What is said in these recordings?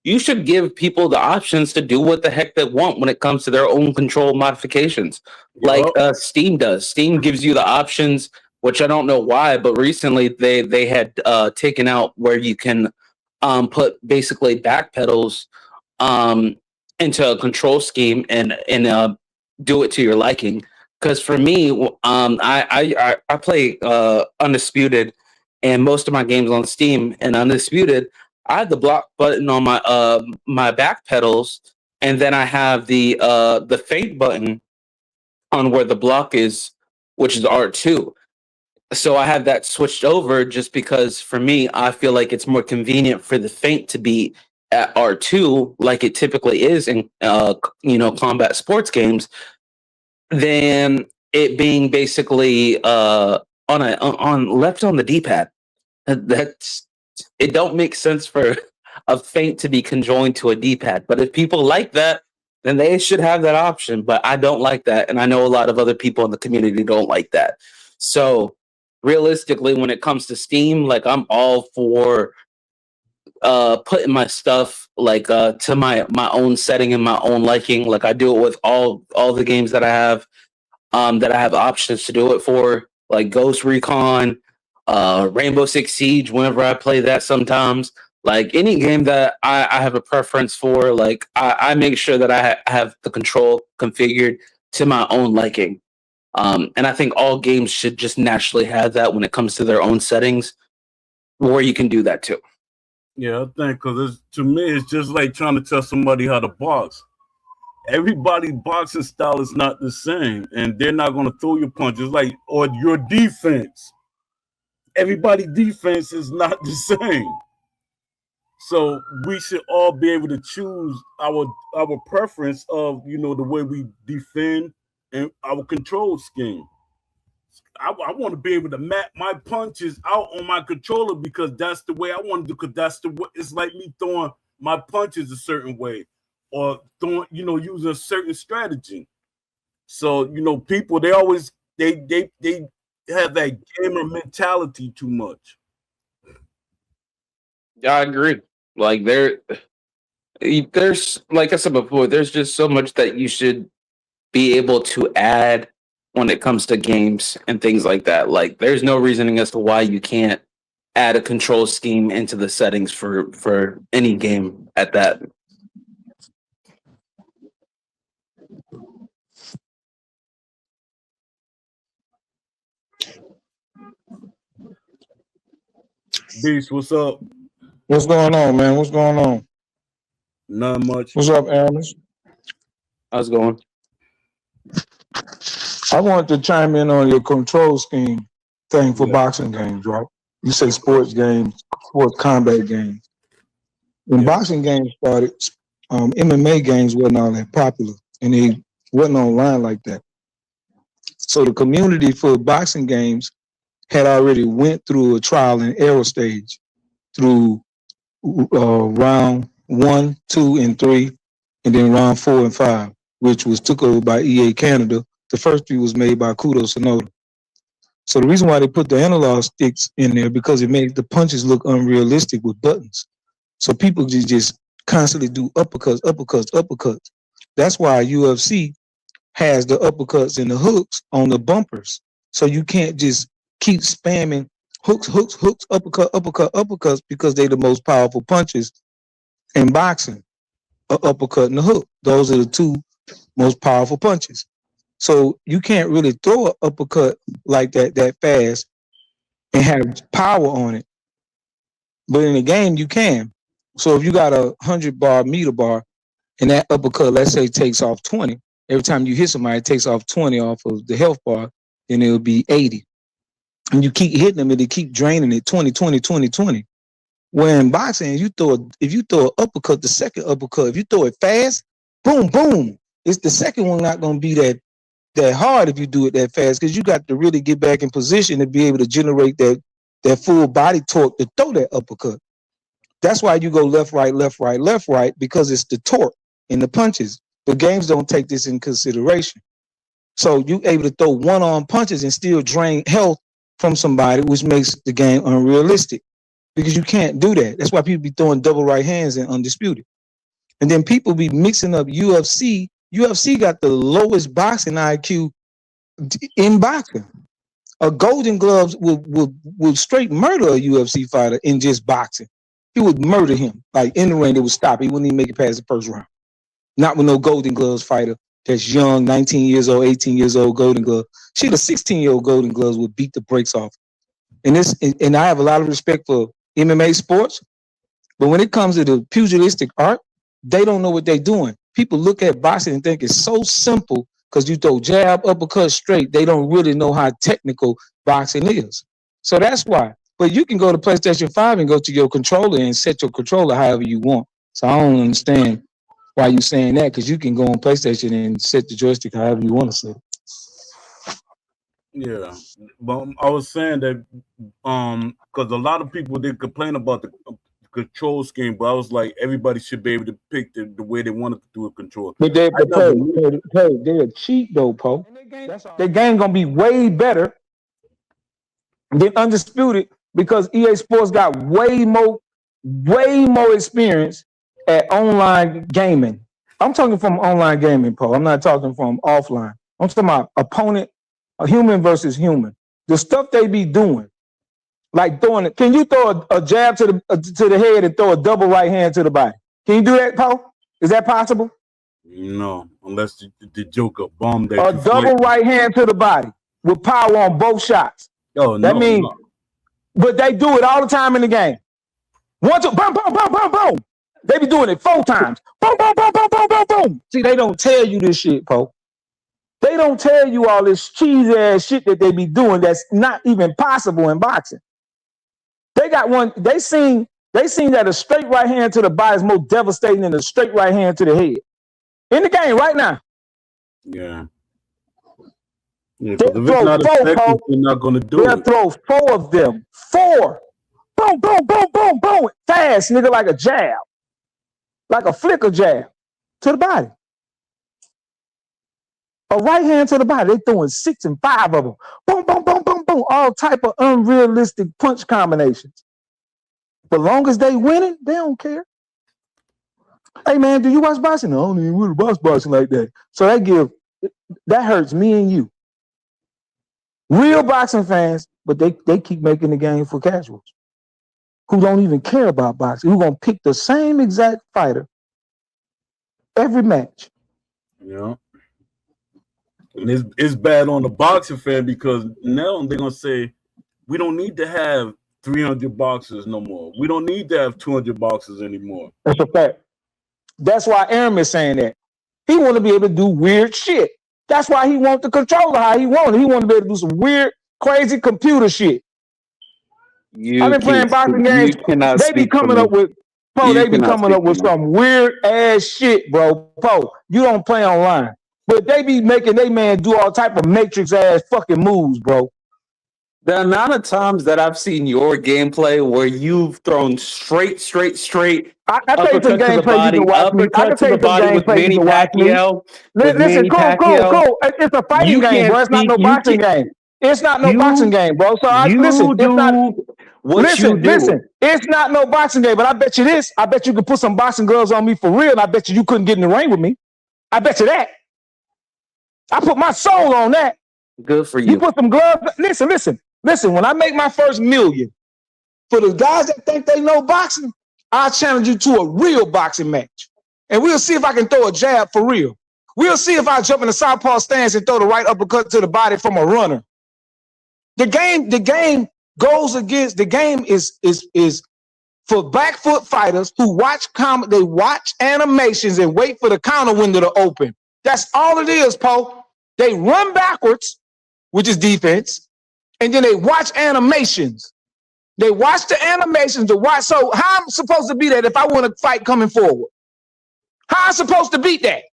you should give people the options to do what the heck they want when it comes to their own control modifications, like Yup. Steam does. Steam gives you the options, which I don't know why, but recently they had taken out where you can put basically back pedals um, into a control scheme and do it to your liking. Because for me, I play Undisputed, and most of my games on Steam and Undisputed. I have the block button on my back pedals, and then I have the feint button on where the block is, which is R2. So I have that switched over just because for me, I feel like it's more convenient for the feint to be at R2, like it typically is in combat sports games, than it being basically on left on the D-pad. That's it. Don't make sense for a feint to be conjoined to a D-pad. But if people like that, then they should have that option. But I don't like that, and I know a lot of other people in the community don't like that. So realistically, when it comes to Steam, like I'm all for putting my stuff like to my own setting and my own liking. Like I do it with all the games that I have options to do it for, like Ghost Recon, Rainbow Six Siege. Whenever I play that, sometimes like any game that I have a preference for, like I make sure that I have the control configured to my own liking. And I think all games should just naturally have that when it comes to their own settings, where you can do that too. Yeah, I think because to me, it's just like trying to tell somebody how to box. Everybody's boxing style is not the same, and they're not going to throw your punches like or your defense. Everybody's defense is not the same. So we should all be able to choose our preference of the way we defend and our control scheme. I want to be able to map my punches out on my controller because that's the way I want to do. Because that's the way it's like me throwing my punches a certain way, or throwing using a certain strategy. So people they always they have that gamer mentality too much. Yeah, I agree. Like there's like I said before, there's just so much that you should be able to add when it comes to games and things like that. Like there's no reasoning as to why you can't add a control scheme into the settings for any game at that. Beast, what's up? What's going on, man? What's going on? Not much. What's up, Aramis? How's it going? I wanted to chime in on your control scheme thing for Yeah. boxing games, right? You say sports games, sports combat games. When Yeah. boxing games started, MMA games wasn't all that popular, and they wasn't online like that. So the community for boxing games had already went through a trial and error stage through round 1, 2, and 3, and then round 4 and 5, which was took over by EA Canada. The first 3 was made by Kudo Sonoda. So the reason why they put the analog sticks in there because it made the punches look unrealistic with buttons. So people just constantly do uppercuts, uppercuts, uppercuts. That's why UFC has the uppercuts and the hooks on the bumpers. So you can't just keep spamming hooks, hooks, hooks, uppercut, uppercut, uppercuts because they're the most powerful punches in boxing. A uppercut and a hook. Those are the 2 most powerful punches. So you can't really throw an uppercut like that fast and have power on it. But in the game, you can. So if you got a 100-bar meter bar and that uppercut, let's say, takes off 20, every time you hit somebody, it takes off 20 off of the health bar, then it'll be 80. And you keep hitting them and they keep draining it 20, 20, 20, 20. When in boxing, if you throw an uppercut, the second uppercut, if you throw it fast, boom, boom. It's the second one not going to be that hard if you do it that fast because you got to really get back in position to be able to generate that full body torque to throw that uppercut. That's why you go left, right, left, right, left, right, because it's the torque in the punches. But games don't take this in consideration. So you able to throw one-arm punches and still drain health from somebody, which makes the game unrealistic because you can't do that. That's why people be throwing double right hands in Undisputed. And then people be mixing up UFC. UFC got the lowest boxing IQ in boxing. A Golden Gloves would straight murder a UFC fighter in just boxing. He would murder him. Like in the ring, they would stop. He wouldn't even make it past the first round. Not with no Golden Gloves fighter that's young, 19 years old, 18 years old, Golden Glove. Shit, a 16-year-old Golden Gloves would beat the brakes off. And I have a lot of respect for MMA sports, but when it comes to the pugilistic art, they don't know what they're doing. People look at boxing and think it's so simple because you throw jab, uppercut, straight. They don't really know how technical boxing is. So that's why. But you can go to PlayStation 5 and go to your controller and set your controller however you want. So I don't understand why you're saying that, because you can go on PlayStation and set the joystick however you want to set it. Yeah, but I was saying that because a lot of people did complain about the control scheme, but I was like, everybody should be able to pick the way they wanted to do a control. But they're cheap though, Poe. Their game gonna be way better than Undisputed because EA Sports got way more experience at online gaming. I'm talking from online gaming, Poe. I'm not talking from offline. I'm talking about opponent. A human versus human. The stuff they be doing, like throwing it. Can you throw a jab to the head and throw a double right hand to the body? Can you do that, Poe? Is that possible? No, unless the Joker bomb that. A double right hand to the body with power on both shots. Oh, that means, but they do it all the time in the game. 1, 2, boom, boom, boom, boom, boom. They be doing it 4 times. Boom, boom, boom, boom, boom, boom, boom. See, they don't tell you this shit, Poe. They don't tell you all this cheesy ass shit that they be doing that's not even possible in boxing. They got one, they seen that a straight right hand to the body is more devastating than a straight right hand to the head. In the game right now. Yeah. Yeah, if it's not effective, they're not gonna do they'll it. Throw 4 of them. 4. Boom, boom, boom, boom, boom. Fast, nigga, like a jab. Like a flicker jab to the body. A right hand to the body, they throwing 6 and 5 of them. Boom, boom, boom, boom, boom. All type of unrealistic punch combinations. But long as they winning, they don't care. Hey man, do you watch boxing? No, I don't even really watch boxing like that. So that hurts me and you. Real boxing fans, but they keep making the game for casuals who don't even care about boxing, who gonna pick the same exact fighter every match. Yeah. And it's bad on the boxing fan because now they're gonna say we don't need to have 300 boxers no more. We don't need to have 200 boxers anymore. That's a fact. That's why Aaron is saying that. He want to be able to do weird shit. That's why he want the controller how he want it. He want to be able to do some weird, crazy computer shit. I've been playing boxing games. They be coming up with they be coming up with some weird ass shit, bro. Poe, you don't play online. But they be making they man do all type of matrix ass fucking moves, bro. The amount of times that I've seen your gameplay where you've thrown straight. I tell you some gameplay you can watch me. I can tell you some gameplay you can watch me. Listen, cool. It's a fighting game, bro. It's not no boxing game. It's not no boxing game, bro. So listen, it's not no boxing game. But I bet you this. I bet you could put some boxing gloves on me for real. And I bet you couldn't get in the ring with me. I bet you that. I put my soul on that. Good for you. You put some gloves. Listen. When I make my first $1 million, for the guys that think they know boxing, I'll challenge you to a real boxing match. And we'll see if I can throw a jab for real. We'll see if I jump in the southpaw stance and throw the right uppercut to the body from a runner. The game goes against, the game is for back foot fighters who watch animations and wait for the counter window to open. That's all it is, Poe. They run backwards, which is defense, and then they watch animations. They watch the animations to watch. So how I'm supposed to beat that if I want to fight coming forward? How I'm supposed to beat that?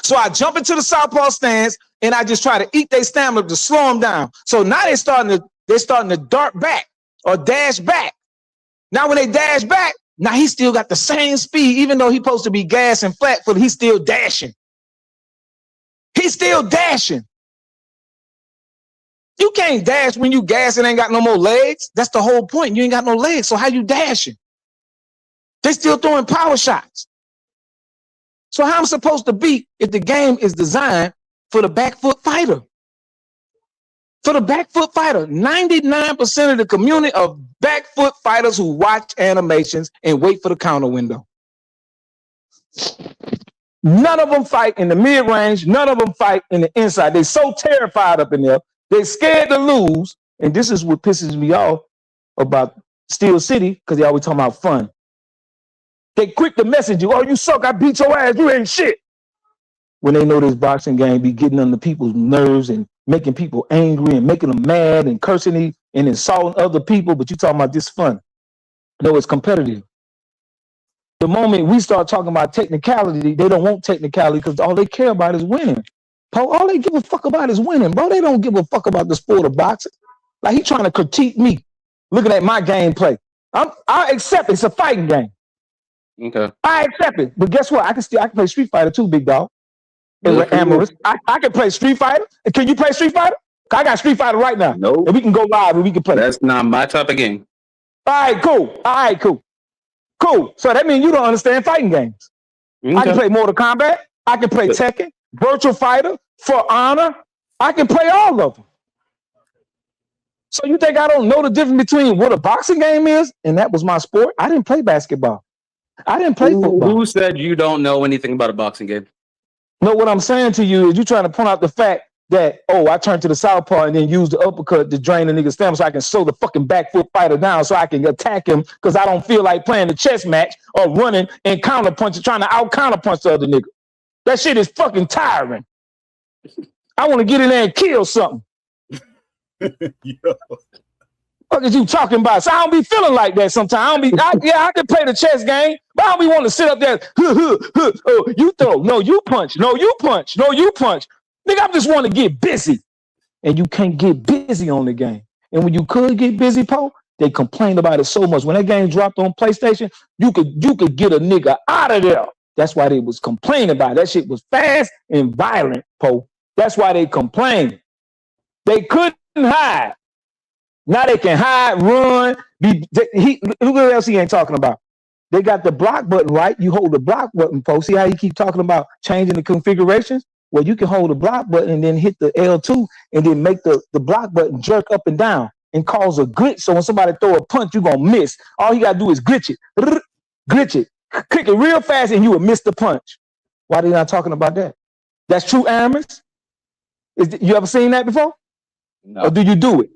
So I jump into the southpaw stance and I just try to eat their stamina to slow them down. So now they're starting to dart back or dash back. Now when they dash back, now he still got the same speed, even though he's supposed to be gas and flat foot, he's still dashing. He's still dashing. You can't dash when you gas and ain't got no more legs. That's the whole point. You ain't got no legs, so how you dashing? They still throwing power shots. So how I'm supposed to beat if the game is designed for the back foot fighter? For the back foot fighter, 99% of the community of back foot fighters who watch animations and wait for the counter window. None of them fight in the mid-range. None of them fight in the inside. They're so terrified up in there. They're scared to lose. And this is what pisses me off about Steel City, because they always talking about fun. They quick to message you, oh, you suck, I beat your ass, you ain't shit. When they know this boxing game be getting under people's nerves and making people angry and making them mad and cursing and insulting other people, but you talking about this fun. No, it's competitive. The moment we start talking about technicality, they don't want technicality because all they care about is winning. Paul, all they give a fuck about is winning, bro. They don't give a fuck about the sport of boxing. Like, he trying to critique me, looking at my gameplay. I accept it's a fighting game. Okay. I accept it. But guess what? I can play Street Fighter too, big dog. Amorous. I can play Street Fighter. Can you play Street Fighter? I got Street Fighter right now. Nope. And we can go live and we can play. That's not my type of game. All right, cool. All right, cool. Cool. So that means you don't understand fighting games. Okay. I can play Mortal Kombat. I can play Tekken, Virtual Fighter, For Honor. I can play all of them. So you think I don't know the difference between what a boxing game is? And that was my sport. I didn't play basketball. I didn't play football. Who said you don't know anything about a boxing game? No, what I'm saying to you is you're trying to point out the fact that, oh, I turned to the southpaw and then use the uppercut to drain the nigga's stamina so I can slow the fucking back foot fighter down so I can attack him because I don't feel like playing the chess match or running and counter punching, trying to out counter punch the other nigga. That shit is fucking tiring. I want to get in there and kill something. What is you talking about? So I don't be feeling like that sometimes. I can play the chess game, but I don't be wanting to sit up there. Oh, you throw. No, you punch. No, you punch. No, you punch. Nigga, I just want to get busy. And you can't get busy on the game. And when you could get busy, Poe, they complained about it so much. When that game dropped on PlayStation, you could get a nigga out of there. That's why they was complaining about it. That shit was fast and violent, Poe. That's why they complained. They couldn't hide. Now they can hide, run. Look what else he ain't talking about. They got the block button, right? You hold the block button, folks. See how you keep talking about changing the configurations? Well, you can hold the block button and then hit the L2 and then make the block button jerk up and down and cause a glitch. So when somebody throw a punch, you're going to miss. All you got to do is glitch it. Glitch it. Click it real fast and you will miss the punch. Why are they not talking about that? That's true, Aramis? You ever seen that before? No. Or do you do it?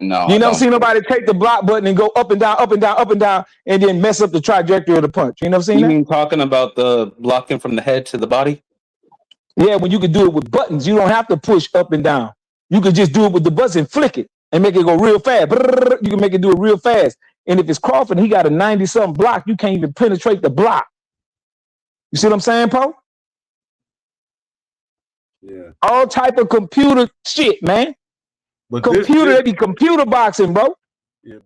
No. You never seen nobody take the block button and go up and down, up and down, up and down, and then mess up the trajectory of the punch. You never seen that? You mean talking about the blocking from the head to the body? Yeah, when you can do it with buttons, you don't have to push up and down. You could just do it with the buttons and flick it and make it go real fast. You can make it do it real fast. And if it's Crawford, he got a 90-something block, you can't even penetrate the block. You see what I'm saying, Poe? Yeah. All type of computer shit, man. But They be computer boxing, bro. Yeah.